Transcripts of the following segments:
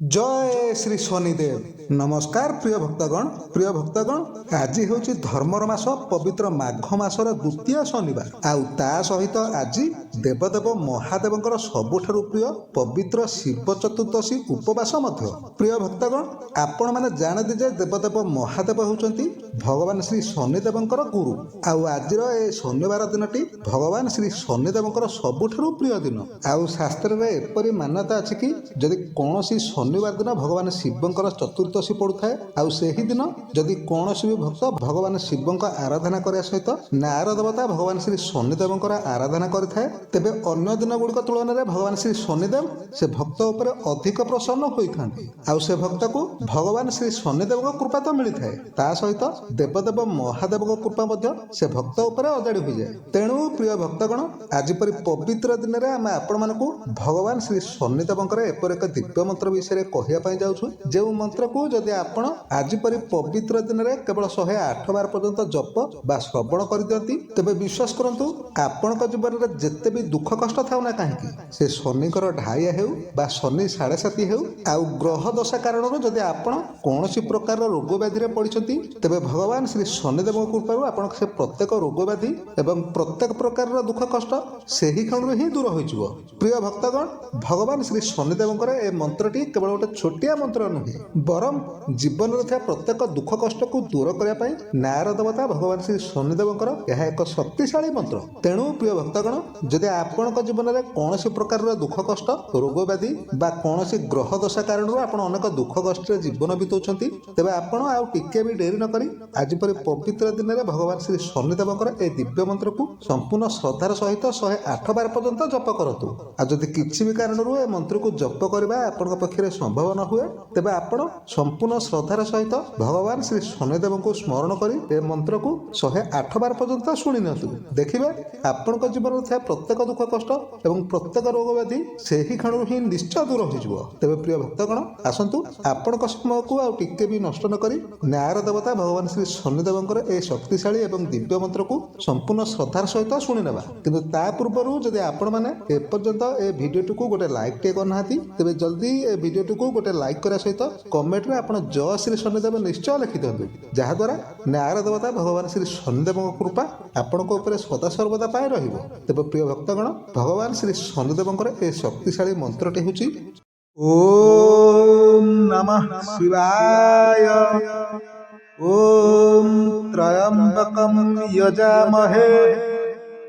जय श्री शनिदेव। नमस्कार प्रिय भक्तगण आज हूँ धर्मर मास पवित्र माघ मासर द्वितीय शनिवार आउ ता सहित आज देवदेव महादेव सबुठारु प्रिय पवित्र शिव चतुर्दशी उपवास मध्य। प्रिय भक्तगण आपण मैंने जानते जे देवदेव महादेव होउचंती भगवान श्री शनिदेव गुरु आउ आज ए शनिवार दिनटी भगवान श्री शनिदेव सबुठारु प्रिय दिन। आउ शास्त्र में एपरी मान्यता अछि कि जदि कौनसी शनिवार दिन भगवान शिवंकर चतुर्दशी पड़ुଥାଏ आउ सेही दिन जदि कौनसी भी भक्त भगवान शिवंक आराधना करने सहित नार देवता भगवान श्री शनिदेव आराधना करिଥାଏ तेबे अन्य दिन गुड़िक तुलन में भगवान श्री शनिदेव से भक्त उपर अधिक प्रसन्न होइथांती आउ से भक्त को भगवान श्री शनिदेव कृपा तो मिलता है ता सहित देवदेव महादेव कृपा मध्य से भक्त उपर अजाड़ी हो जाए। तेणु प्रिय भक्तगण आज परि पवित्र दिन में आम आपण मानकु भगवान श्री शनिदेव एपर एक दिव्य मंत्र विषय कहवाई जाऊँ जो मंत्र को जदि आपण आज परि पवित्र दिन में केवल 108 बार पर्यंत जप बा श्रवण कर दियंती तेबे विश्वास करंतु आपण जीवन में जिते भी दुख कष्ट थाउ ना कहीं से शनिकर ढाइया हेउ बा शनि 7.5 हेउ आउ ग्रह दशा कारण जदि आपण कौनसी प्रकार रोग व्याधि पड़ती तेबे भगवान श्री शनिदेव कृपा आपण से प्रत्येक रोग व्याधि एवं प्रत्येक प्रकार दुख कष्ट से ही क्षण ही दूर हो। प्रिय भक्तगण भगवान श्री शनिदेव ए मंत्रटी केवल गोटे छोटिया मंत्र नुहे बरम जीवन में प्रत्येक दुख कष्ट को दूर करने नार देवता भगवान श्री शनिदेव यह एक शक्तिशाली मंत्र। तेणु प्रिय भक्तगण जदि आपण जीवन में कौन प्रकार दुख कष्ट रोग व्याधि बा कौन ग्रह दशा कारण आपण अनेक दुख कष्ट जीवन बीतौंट तेबे आपण आउ टिके भी डेरी नक आज परि पवित्र दिन में भगवान श्री शनिदेव ए दिव्य मंत्र को संपूर्ण श्रद्धार सहित 108 बार पर्यंत जप करतु आ जदि किसी भी कारण ए मंत्र को जप करबा आपण पक्षे संभव न हुए तेबे आपण संपूर्ण श्रद्धार सहित भगवान श्री शनिदेव को स्मरण करी ए मंत्र को 108 बार पर्यंत शुणी नियंतु देखिबे आपण जीवन में प्रत्येक दुख कष्ट एवं प्रत्येक रोग व्याधि से ही क्षण ही निश्चय दूर हो। तेबे प्रिय भक्तगण आसंतु आपण समय को आउ टिके भी नष्ट न करी न्यायर देवता भगवान श्री शनिदेव ए शक्तिशाली एवं दिव्य मंत्र को संपूर्ण श्रद्धार सहित शुणी नेबा किंतु ता पूर्व जदि आपण माने एपर्यंत ए भिडियो को गोटे लाइक टे करना तेबे जल्दी ए भिडियो को गोटे लाइक करा सहित कमेंट में आपण जय श्री शनिदेव निश्चय लिखि दियंतु जहाद्वारा न्यायर देवता भगवान श्री शनिदेव कृपा आपण ऊपर सदा सर्वदा पाए रहिबो। तेबे प्रिय भक्तगण भगवान श्री शनिदेव ए शक्तिशाली मंत्रटी होची ओम नमः शिवाय ओम त्रयंबकं यजामहे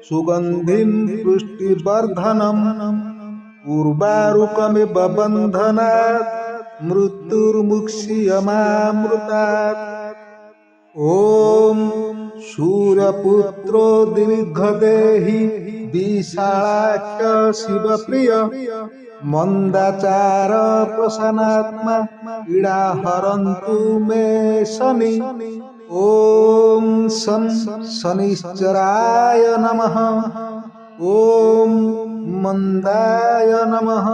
सुगंधिं पुष्टिवर्धनम् उर्वारुकमिव बन्धनात् मृत्युर्मुक्षीयमामृतात् ओम सूर्यपुत्रो दीर्घदेहि विशालाक्ष शिवप्रिय मंदाचार प्रसन्नात्मा पीड़ा हरन्तु मे शनि ओम शनिश्चराय नमः ओम मंदाय नमः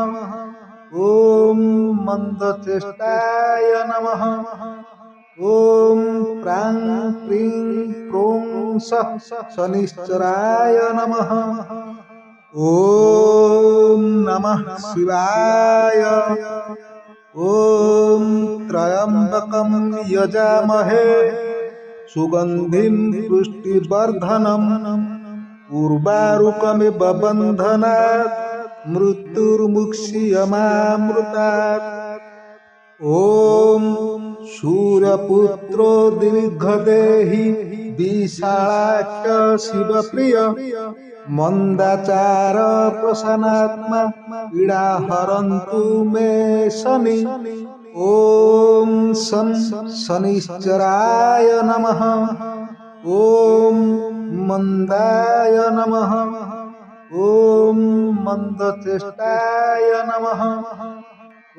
ओम मंदचेष्टाय नमः ओम प्रां प्रीं प्रों शनिश्चराय नमः ओम नमः शिवाय ओम त्रयंबकं यजामहे सुगंधिं पुष्टिवर्धनम् उर्वारुकमिव बन्धनात् मृत्युर्मुक्षीयमामृतात् ओम सूर्यपुत्रो दीर्घदेहि विशालाक्ष शिवप्रिय मंदाचार प्रसन्नात्मा पीड़ा हरन्तु मे शनि ओम शनिश्चराय नमः ओम मंदाय नमः ओम मंदचेष्टाय नमः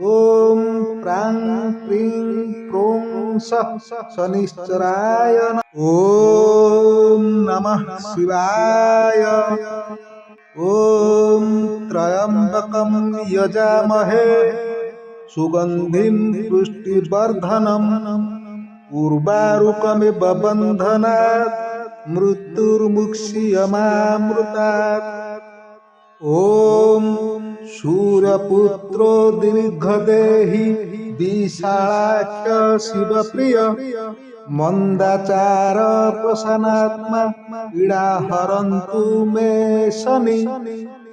ओम प्रां प्रीं प्रों शनिश्चराय ओम नमः शिवाय ओम त्रयंबकं यजामहे सुगंधिं पुष्टिवर्धनम् उर्वारुकमिव बन्धनात् मृत्युर्मुक्षीयमामृतात् ओम शूरपुत्रो दीर्घदेहि विशालाक्ष शिवप्रिय मंदाचार प्रसन्नात्मा पीड़ा हरन्तु मे शनि।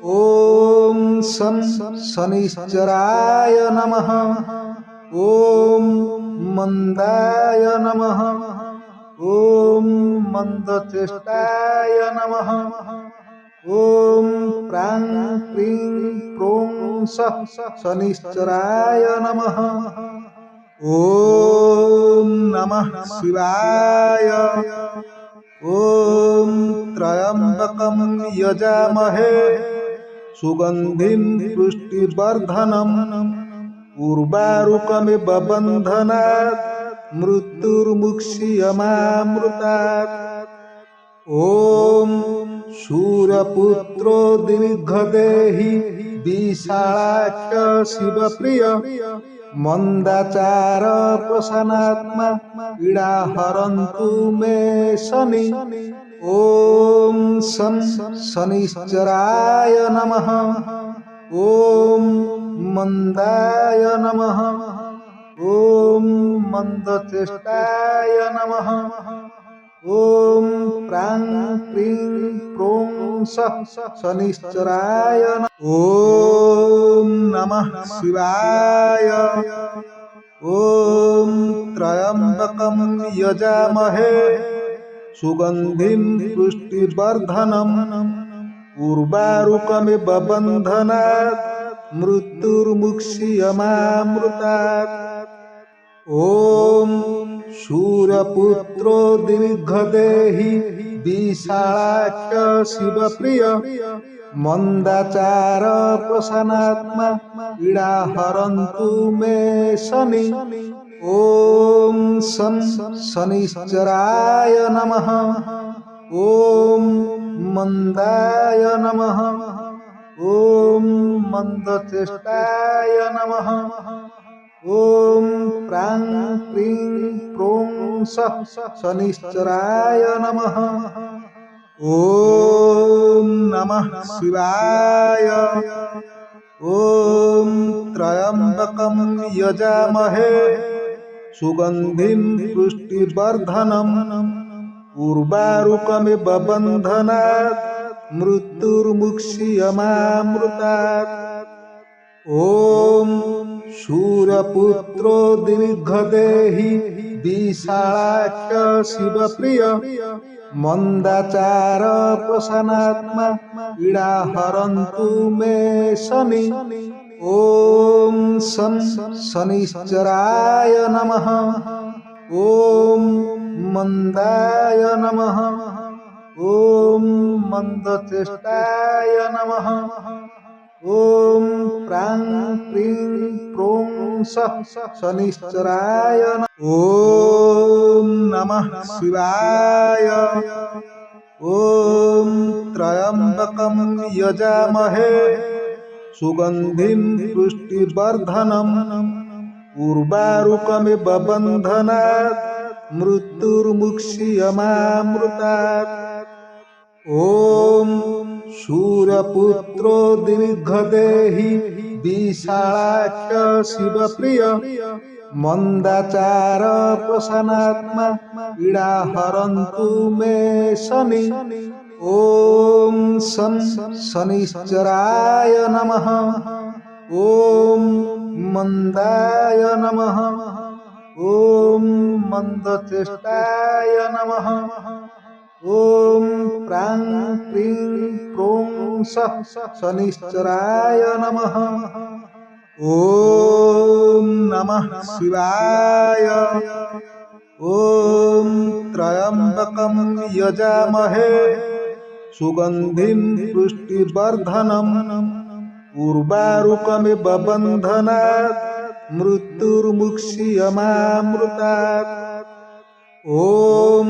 ओम शं शनिश्चराय नमः। ओम मंदाय नमः। ओम मंदचेष्टाय नमः। ओम प्रां प्रीं प्रों सः शनिश्चराय नमः। ओम नमः शिवाय। ओम त्र्यंबकं यजामहे सुगंधिं पुष्टिवर्धनम् उर्वारुकमिव बन्धनात् मृत्युर्मुक्षीयमामृतात्। ओम शूरपुत्रो दीर्घदेहि विशालाक्ष शिवप्रिय मंदाचार प्रसन्नात्मा पीड़ा हरन्तु मे शनि। ओम शं शनिश्चराय नमः। ओम मंदाय नमः। ओम मंदचेष्टाय नमः। ओम प्रां प्रीं प्रों सः शनिश्चराय नमः। ओम नमः शिवाय। ओम त्र्यंबकं यजामहे सुगंधिं पुष्टिवर्धनम् उर्वारुकमिव बन्धनात् मृत्युर्मुक्षीयमामृतात्। ओम शूरपुत्रो दीर्घदेहि विशालाक्ष शिवप्रिय मंदाचार प्रसन्नात्मा पीड़ा हरन्तु मे शनि। ओम शं शनिश्चराय नमः। ओम मंदाय नमः। ओम मंदचेष्टाय नमः। ओम प्रां प्रीं प्रों सः शनिश्चराय नमः। ओम नमः शिवाय। ओम त्र्यंबकं यजामहे सुगंधिं पुष्टिवर्धनम् उर्वारुकमिव बन्धनात् मृत्युर्मुक्षीयमामृतात्। ओम शूरपुत्रो दीर्घदेहि विशालाक्ष शिवप्रिय मंदाचार प्रसन्नात्मा पीड़ा हरन्तु मे शनि। ओम शं शनिश्चराय नमः। ओम मंदाय नमः। ओम मंदचेष्टाय नमः। ओम प्रां प्रीं प्रों सः शनिश्चराय नमः। ओम नमः शिवाय। ओम त्र्यंबकं यजामहे सुगंधिं पुष्टिवर्धनम् उर्वारुकमिव बन्धनात् मृत्युर्मुक्षीयमामृतात्। ओम शूरपुत्रो दीर्घदेहि विशालाक्ष शिवप्रिय मंदाचार प्रसन्नात्मा पीड़ा हरन्तु मे शनि। ओम शं शनिश्चराय नमः। ओम मंदाय नमः। ओम मंदचेष्टाय नमः। ओम प्रां प्रीं प्रों सः शनिश्चराय नमः। ओम नमः शिवाय। ओम त्र्यंबकं यजामहे सुगंधिं पुष्टिवर्धनम् उर्वारुकमिव बन्धनात् मृत्युर्मुक्षीयमामृतात्। ओम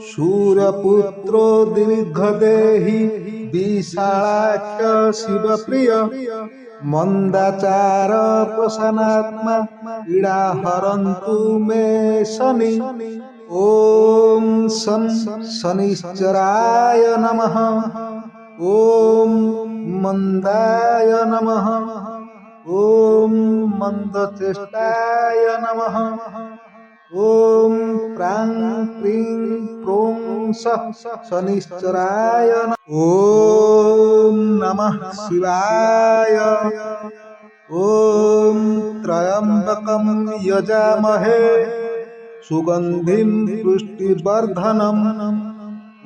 शूरपुत्रो दीर्घदेहि विशालाक्ष शिवप्रिय मंदाचार प्रसन्नात्मा पीड़ा हरन्तु मे शनि। ओम शं शनिश्चराय नमः। ओम मंदाय नमः। ॐ मंदचेष्टाय नमः। ॐ प्रां प्रीं प्रों शनिश्चराय नमः। ॐ नमः शिवाय। ॐ त्र्यम्बकं यजामहे सुगन्धिं पुष्टिवर्धनम्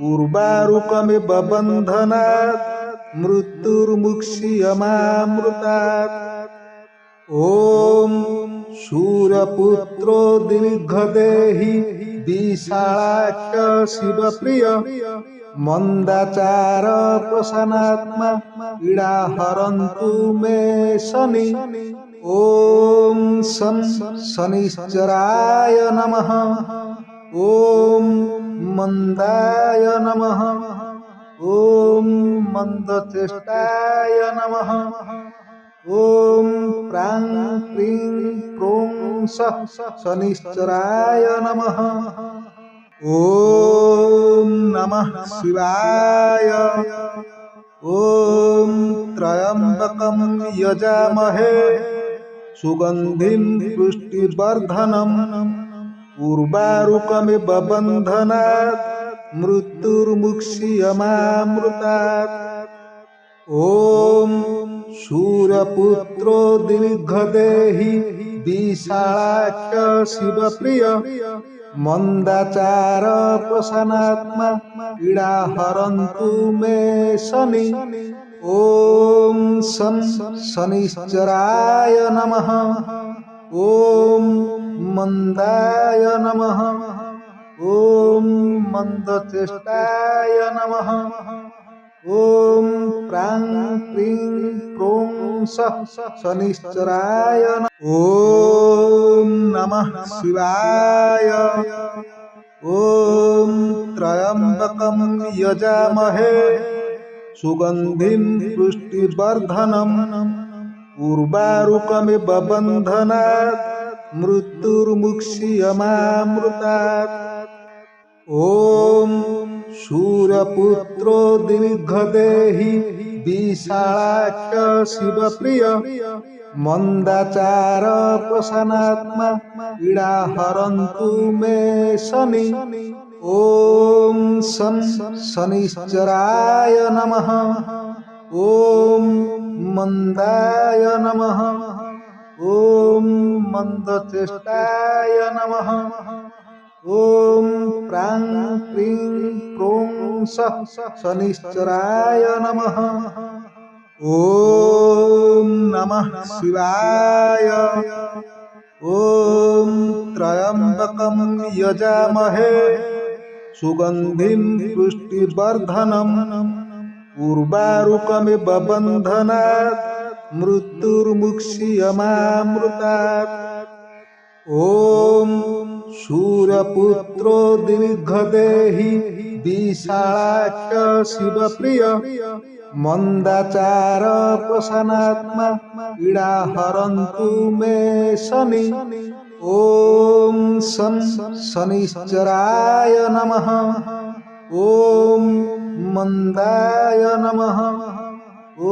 उर्वारुकमिव बन्धनात् मृत्युर्मुक्षीयमामृतात्। ॐ सूर्यपुत्रो दीर्घदेहि विशालाक्ष शिवप्रिय मंदाचार प्रसन्नात्मा पीड़ा हरन्तु मे शनि। ॐ शनिश्चराय नमः। ॐ मंदाय नमः। ॐ मंदचेष्टाय नमः। ॐ प्रां प्रीं प्रों शनिश्चराय नमः। ॐ नमः शिवाय। ॐ त्र्यम्बकं यजामहे सुगन्धिं पुष्टिवर्धनम् उर्वारुकमिव बन्धनात् मृत्युर्मुक्षीयमामृतात्। ॐ सूर्यपुत्रो दीर्घदेहि विशालाक्ष शिवप्रिय मंदाचार प्रसन्नात्मा पीड़ा हरन्तु मे शनि। ॐ शनिश्चराय नमः। ॐ मंदाय नमः। ॐ मंदचेष्टाय नमः। ॐ प्रां प्रीं प्रों शनिश्चराय नमः। ॐ नमः शिवाय। ॐ त्र्यम्बकं यजामहे सुगन्धिं पुष्टिवर्धनम् उर्वारुकमिव बन्धनात् मृत्युर्मुक्षीयमामृतात्। ॐ सूर्यपुत्रो दीर्घदेहि विशालाक्ष शिवप्रिय मंदाचार प्रसन्नात्मा पीड़ा हरन्तु मे शनि। ॐ शनिश्चराय नमः। ॐ मंदाय नमः। ॐ मंदचेष्टाय नमः। ॐ प्रां प्रीं प्रों शनिश्चराय नमः। ॐ नमः शिवाय। ॐ त्र्यम्बकं यजामहे सुगन्धिं पुष्टिवर्धनम् उर्वारुकमिव बन्धनात् मृत्युर्मुक्षीयमामृतात्। ॐ सूर्यपुत्रो दीर्घदेहि विशालाक्ष शिवप्रिय मंदाचार प्रसन्नात्मा पीड़ा हरन्तु मे शनि। ॐ शनिश्चराय नमः। ॐ मंदाय नमः। ॐ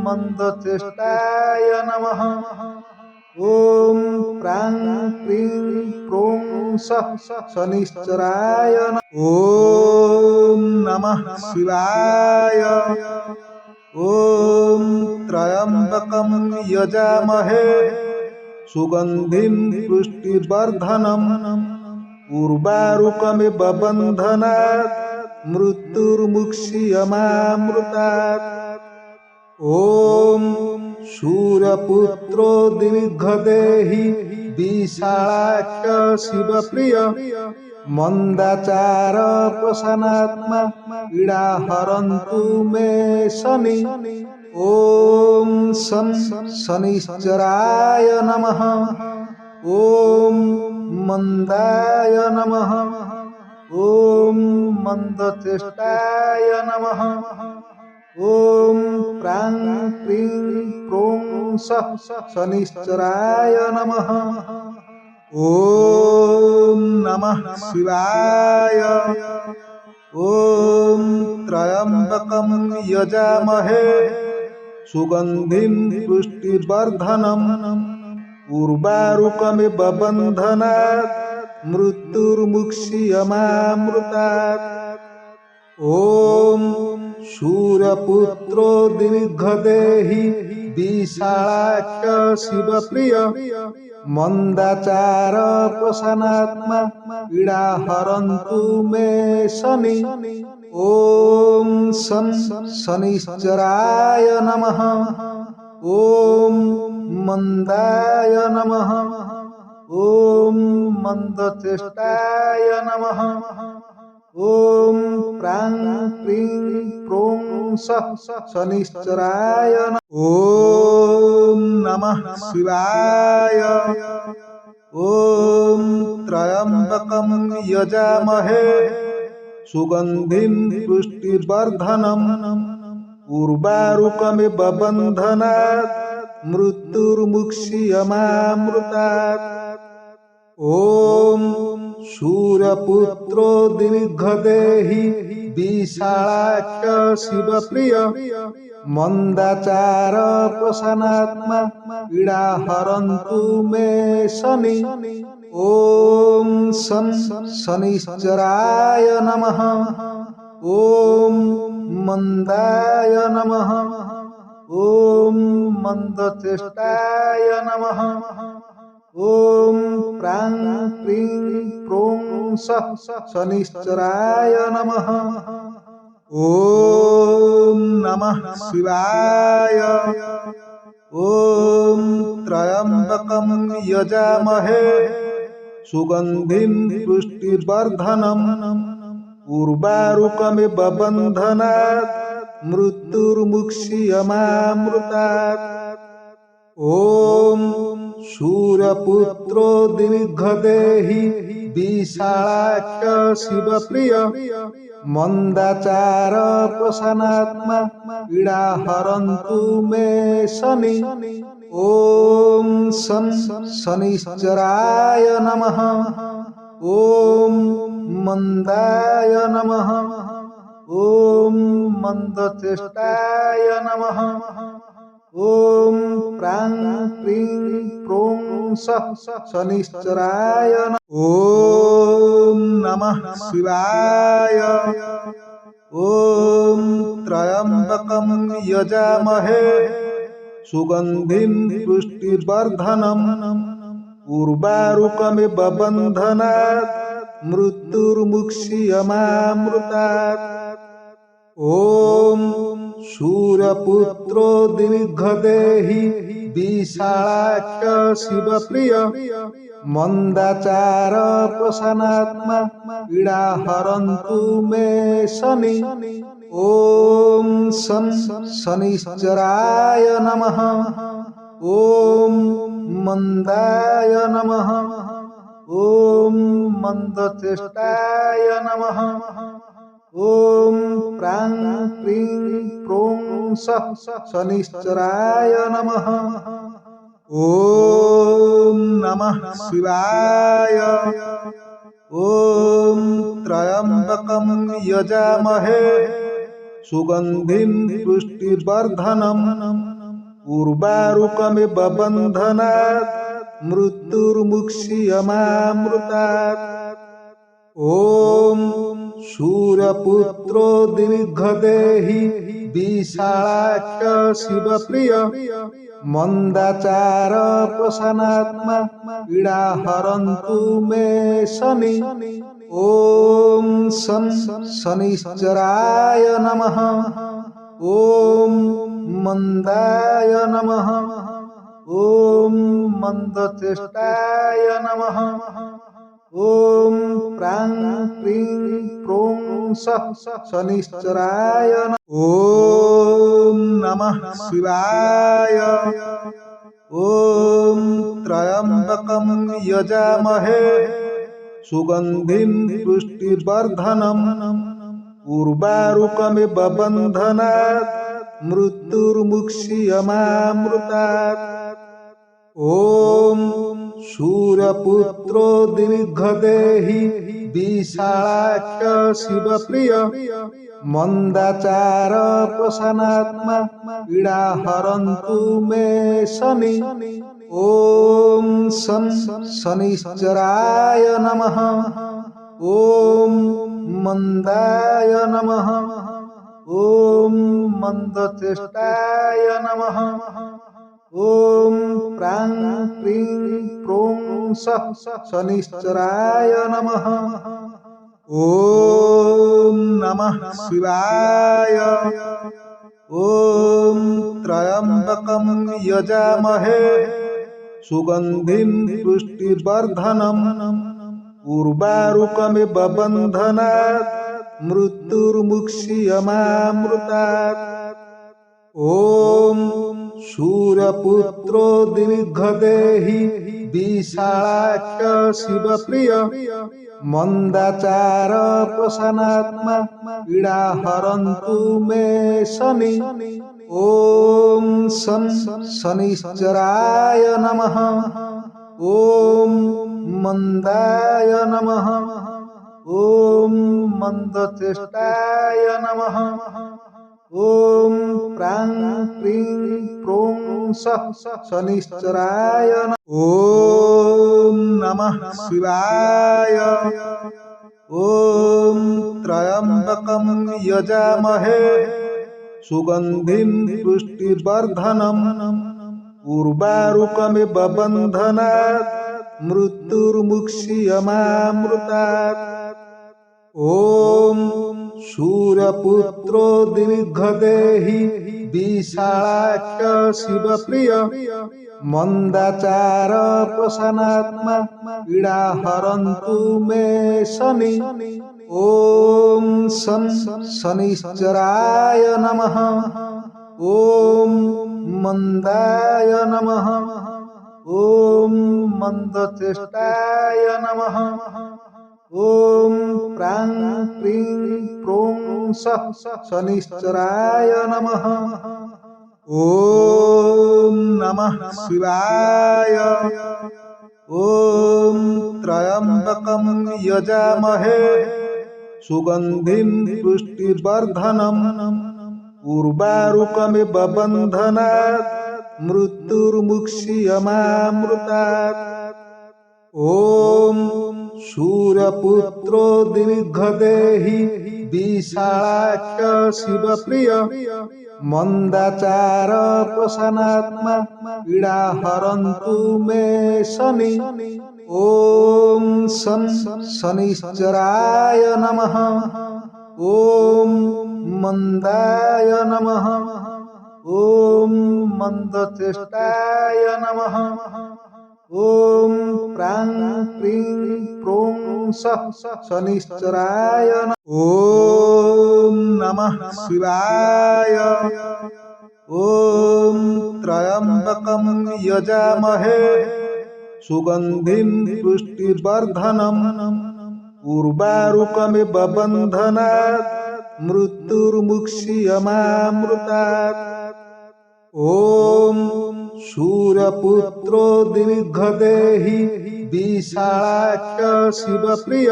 मंदचेष्टाय नमः। ॐ प्रां प्रीं प्रों शनिश्चराय नमः। ॐ नमः शिवाय। ॐ त्र्यम्बकं यजामहे सुगन्धिं पुष्टिवर्धनम् उर्वारुकमिव बन्धनात् मृत्युर्मुक्षीयमामृतात्। ॐ सूर्यपुत्रो दीर्घदेहि विशालाक्ष शिवप्रिय मंदाचार प्रसन्नात्मा पीड़ा हरन्तु मे शनि। ॐ शनिश्चराय नमः। ॐ मंदाय नमः। ॐ मंदचेष्टाय नमः। ॐ प्रां प्रीं प्रों शनिश्चराय नमः। ॐ नमः शिवाय। ॐ त्र्यम्बकं यजामहे सुगन्धिं पुष्टिवर्धनम् उर्वारुकमिव बन्धनात् मृत्युर्मुक्षीयमामृतात्। ॐ सूर्यपुत्रो दीर्घदेहि विशालाक्ष शिवप्रिय मंदाचार प्रसन्नात्मा पीडाहरन्तु मे शनि। ॐ शं शनिश्चराय नमः। ॐ मंदाय नमः। ॐ मंदचेष्टाय नमः। ॐ प्रां प्रीं प्रों सः शनिश्चराय नमः। ॐ नमः शिवाय। ॐ त्र्यम्बकं यजामहे सुगन्धिं पुष्टिवर्धनम् उर्वारुकमिव बन्धनात् मृत्युर्मुक्षीयमामृतात्। ॐ सूर्यपुत्रो दीर्घदेहि विशालाक्ष शिवप्रिय मंदाचार प्रसन्नात्मा पीडाहरन्तु मे शनि। ॐ शं शनिश्चराय नमः। ॐ मंदाय नमः। ॐ मंदचेष्टाय नमः। ॐ प्रां प्रीं प्रों सः शनिश्चराय नमः। ॐ नमः शिवाय। ॐ त्र्यम्बकं यजामहे सुगन्धिं पुष्टिवर्धनम् उर्वारुकमिव बन्धनात् मृत्युर्मुक्षीयमामृतात्। ॐ सूर्यपुत्रो दीर्घदेहि विशालाक्ष शिवप्रिय मंदाचार प्रसन्नात्मा पीडाहरन्तु मे शनि। ॐ शं शनिश्चराय नमः। ॐ मंदाय नमः। ॐ मंदचेष्टाय नमः। ॐ प्रां प्रीं प्रों सः शनिश्चराय नमः। ॐ नमः शिवाय। ॐ त्र्यम्बकं यजामहे सुगन्धिं पुष्टिवर्धनम् उर्वारुकमिव बन्धनात् मृत्युर्मुक्षीयमामृतात्। ॐ सूर्यपुत्रो दीर्घदेहि विशालाक्ष शिवप्रिय मंदाचार प्रसन्नात्मा पीडाहरन्तु मे शनि। ॐ शं शनिश्चराय नमः। ॐ मंदाय नमः। ॐ मंदचेष्टाय नमः। ॐ प्रां प्रीं प्रों सः शनिश्चराय नमः। ॐ नमः शिवाय। ॐ त्र्यम्बकं यजामहे सुगन्धिं पुष्टिवर्धनम् उर्वारुकमिव बन्धनात् मृत्युर्मुक्षीयमामृतात्। ॐ सूर्यपुत्रो दीर्घदेहि विशालाक्ष शिवप्रिय मंदाचार प्रसन्नात्मा पीडाहरन्तु मे शनि। ॐ शं शनिश्चराय नमः। ॐ मंदाय नमः। ॐ मंदचेष्टाय नमः। ॐ प्रां प्रीं प्रों सः शनिश्चराय नमः। ॐ नमः शिवाय। ॐ त्र्यम्बकं यजामहे सुगन्धिं पुष्टिवर्धनम् उर्वारुकमिव बन्धनात् मृत्युर्मुक्षीयमामृतात्। ॐ सूर्यपुत्रो दीर्घदेहि विशालाक्ष शिवप्रिय मंदाचार प्रसन्नात्मा पीड़ा हरन्तु मे शनि। ओम शं शनिश्चराय नमः। ओम मंदाय नमः। ओम मंदचेष्टाय नमः। ओम प्रां प्रीं प्रों सः शनिश्चराय नमः। ओम नमः शिवाय। ओम त्र्यंबकं यजामहे सुगंधिं पुष्टिवर्धनम् उर्वारुकमिव बन्धनात् मृत्युर्मुक्षीयमामृतात्। ओम सूर्यपुत्रो दीर्घदेहि विशालाक्ष शिवप्रिय मंदाचार प्रसन्नात्मा पीड़ा हरन्तु मे शनि। ओम शं शनिश्चराय नमः। ओम मंदाय नमः। ओम मंदचेष्टाय नमः। ओम प्रां प्रीं प्रों सः शनिश्चराय नमः। ओम नमः शिवाय। ओम त्र्यंबकं यजामहे सुगंधिं पुष्टिवर्धनम् उर्वारुकमिव बन्धनात् मृत्युर्मुक्षीयमामृतात्। ओम सूर्यपुत्रो दीर्घदेहि विशालाक्ष शिवप्रिय मंदाचार प्रसन्नात्मा पीड़ा हरन्तु मे शनि। ओम शं शनिश्चराय नमः। ओम मंदाय नमः। ओम मंदचेष्टाय नमः। ओम प्रां प्रीं प्रों सः शनिश्चराय नमः। ओम नमः शिवाय। ओम त्र्यंबकं यजामहे सुगंधिं पुष्टिवर्धनम् उर्वारुकमिव बन्धनात् मृत्युर्मुक्षीयमामृतात्। ओम सूर्यपुत्रो दीर्घदेहि विशालाक्ष शिवप्रिय मंदाचार प्रसन्नात्मा पीड़ा हरन्तु मे शनि। ओम शं शनिश्चराय नमः। ओम मंदाय नमः। ओम मंदचेष्टाय नमः। ओम प्रां प्रीं प्रों सः शनिश्चराय नमः। ओम नमः शिवाय। ओम त्र्यंबकं यजामहे सुगंधिं पुष्टिवर्धनम् उर्वारुकमिव बन्धनात् मृत्युर्मुक्षीयमामृतात्। ओम सूर्यपुत्रो दीर्घदेहि विशालाक्ष शिवप्रिय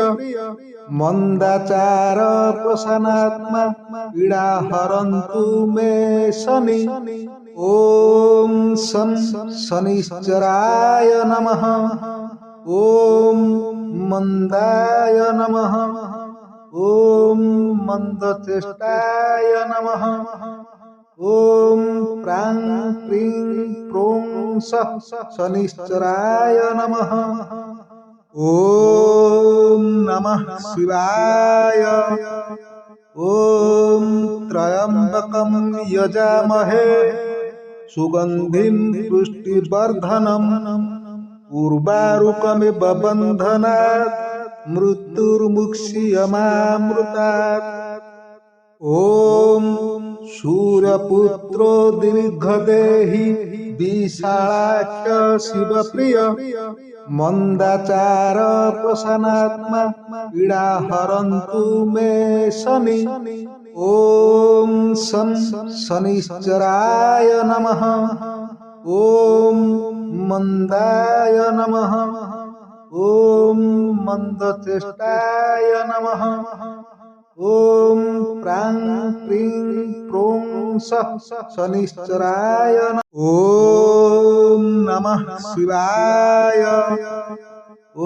मंदाचार प्रसन्नात्मा पीड़ा हरन्तु मे शनि। ओम शं शनिश्चराय नमः। ओम मंदाय नमः। ओम मंदचेष्टाय नमः। ओम प्रां प्रीं प्रों सः शनिश्चराय नमः। ओम नमः शिवाय। ओम त्र्यंबकं यजामहे सुगंधिं पुष्टिवर्धनम् उर्वारुकमिव बन्धनात् मृत्युर्मुक्षीयमामृतात्। ओम सूर्यपुत्रो दीर्घदेहि विशालाक्ष शिवप्रिय मंदाचार प्रसन्नात्मा पीड़ा हरन्तु मे शनि। ओम शं शनिश्चराय नमः। ओम मंदाय नमः। ओम मंदचेष्टाय नमः। ॐ प्रां प्रीं प्रों सः शनिश्चराय ॐ नमः शिवाय।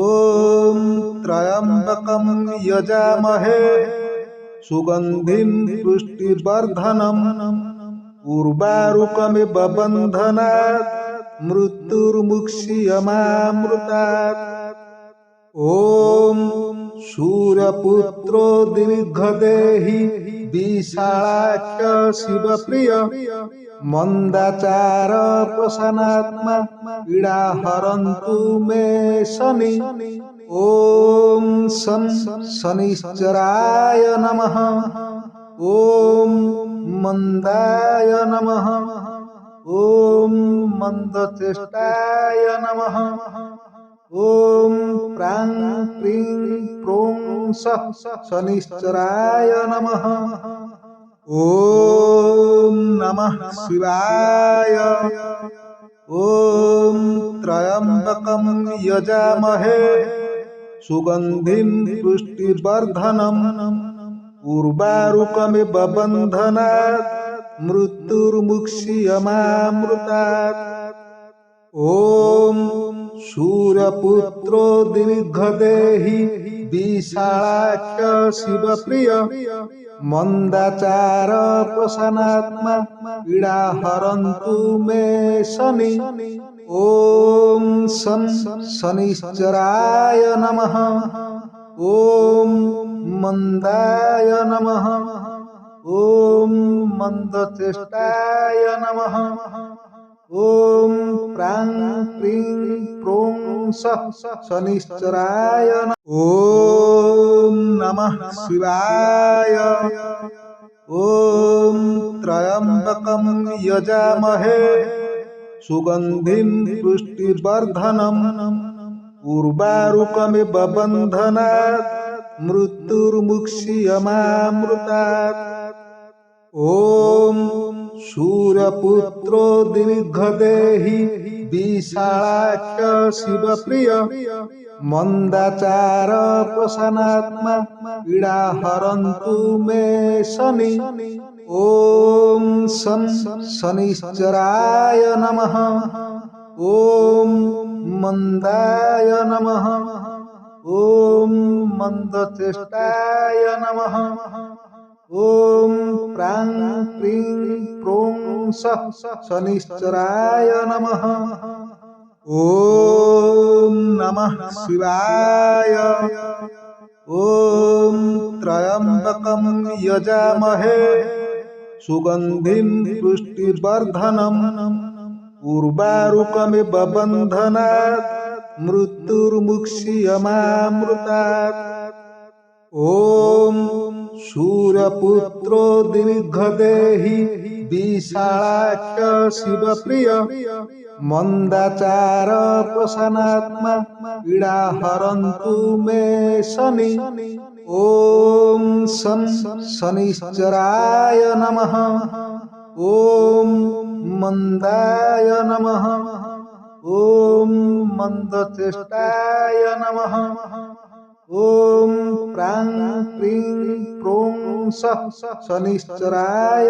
ॐ त्र्यम्बकं यजामहे सुगन्धिं पुष्टिवर्धनम् उर्वारुकमिव बन्धनात् मृत्युर्मुक्षीयमामृतात्। ॐ सूर्यपुत्रो दीर्घदेहि विशालाक्ष शिवप्रिय मन्दाचार प्रसन्नात्मा पीडाहरन्तु मे शनि। ॐ शं शनिश्चराय नमः। ॐ मन्दाय नमः। ॐ मन्दचेष्टाय नमः। ॐ प्रां प्रीं प्रों सः शनिश्चराय नमः। ॐ नमः शिवाय। ॐ त्र्यम्बकं यजामहे सुगन्धिं पुष्टिवर्धनम् उर्वारुकमिव बन्धनात् मृत्युर्मुक्षीयमामृतात्। ॐ सूर्यपुत्रो दीर्घदेहि विशालाक्ष शिवप्रिय मन्दाचार प्रसन्नात्मा पीडाहरन्तु मे शनि। ॐ शं शनिश्चराय नमः। ॐ मन्दाय नमः। ॐ मन्दचेष्टाय नमः। ॐ प्रां प्रीं प्रों सः शनिश्चराय ॐ नमः शिवाय। ॐ त्र्यम्बकं यजामहे सुगन्धिं पुष्टिवर्धनम् उर्वारुकमिव बन्धनात् मृत्युर्मुक्षीयमामृतात्। ॐ सूर्यपुत्रो दीर्घदेहि विशालाक्ष शिवप्रिय मन्दाचार प्रसन्नात्मा पीडाहरन्तु मे शनि। ॐ शं शनिश्चराय नमः। ॐ मन्दाय नमः। ॐ मन्दचेष्टाय नमः। ॐ प्रां प्रीं प्रों सः शनिश्चराय नमः। ॐ नमः शिवाय। ॐ त्र्यम्बकं यजामहे सुगन्धिं पुष्टिवर्धनम् उर्वारुकमिव बन्धनात् मृत्युर्मुक्षीयमामृतात्। ॐ सूर्यपुत्रो दीर्घदेहि विशालाक्ष शिवप्रिय मन्दाचार प्रसन्नात्मा पीडाहरन्तु मे शनि। ॐ शं शनिश्चराय नमः। ॐ मन्दाय नमः। ॐ मन्दचेष्टाय नमः। ॐ प्रां प्रीं प्रों सः शनिश्चराय